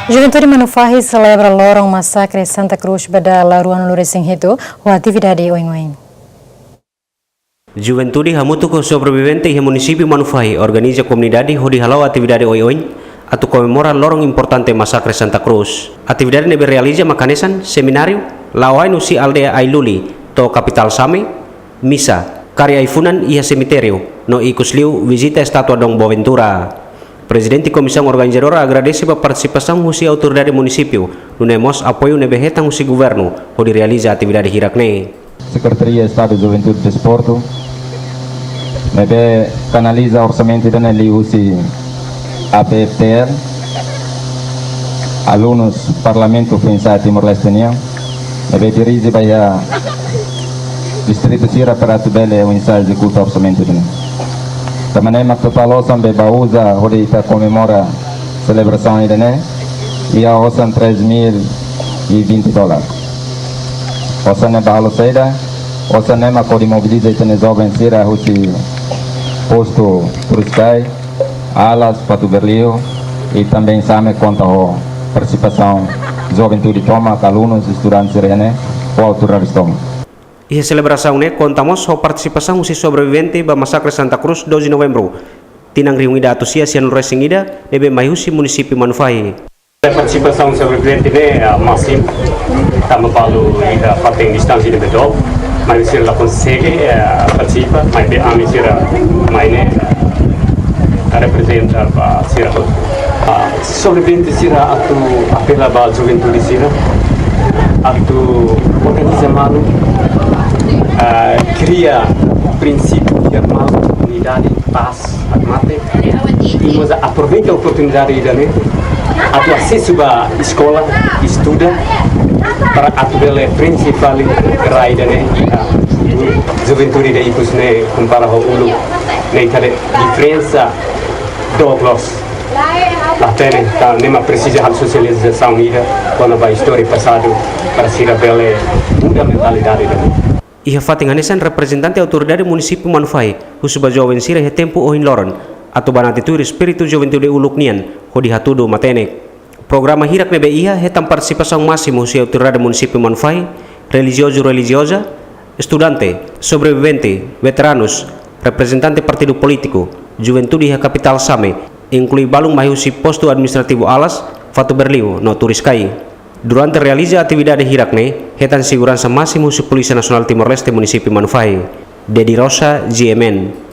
Juventude Manufahi celebra lorong massacre Santa Cruz pada laruan Luresing itu, atividade oin-oin. Juventude Hamutuco sobrevivente e município Manufahi organiza comunidade onde halau atividade oin-oin atau comemora lorong importante massacre Santa Cruz. Atividade nebe realiza makanesan seminário lawain usi aldea Ailuli to capital Same, misa, karya ifunan ia cemitério no ikusliu visita estátua Dom Boaventura. Presidente Comissão Organizadora agradece a participação do autoridade do município, no nemos apoio nebe hetang do governo, onde realiza a atividade hirakne. Secretaria de Estado de Juventude e Desporto, nebe canaliza orçamento da Nelly UCI APFTR, alunos Parlamento Pensar Timor-Leste União, nebe dirige para Distrito Sira para atubele o ensaio de culto orçamento da também a total sampai bauza hoje está comemora celebração ainda né e a osan $3.020 osan é bahalo saída osan é uma code mobiliza e tem jovens sira hoje posto Turuskai alas Patu Berlio e também sabe conta a participação juventude toma alunos estudantes sira né o autoridade toma. E a celebração né contamos com a participação do sobrevivente da massacre Santa Cruz 12 de novembro. Tinang reunida a tosia sian resingida nebe maiusi município Manufahi. A participação do sobrevivente né máximo. Estamos falando da parte em distância de bedol, mas se ela consegue participa, mas be ami sira mais né representa a sira. Sobrevivente sira atu apela ba juventude sira atu organiza malu cria princípio formal, unidade, paz, mate. E nós aproveita a oportunidade de atu acesso à escola, estuda para atubele principal raida né juventude da ipus né compara ao ulu né cada diferença douglas até né tá nem precisa de socialização ida quando vai história passado para ser a bela muda mentalidade né. Ia fatinganesan representante autoridade município Manufahi, husuba jovem sira he tempo ohin loron, atau banatitur espiritu juventude uluknian, hodi hatudo matenek. Programa hirak nebe ia hetam participação máximo husi autoridade município Manufahi, religiosa, estudante, sobrevivente, veteranos, representante partido político, juventude ha capital Same, inclui balung mahusi posto administrativo alas, Fatu Berlio, no Turiskai. Durante realiza atividade hirakne, hetan segurança máximo su Polícia Nacional Timor-Leste município Manufahi. Dedi Rosa, GMN.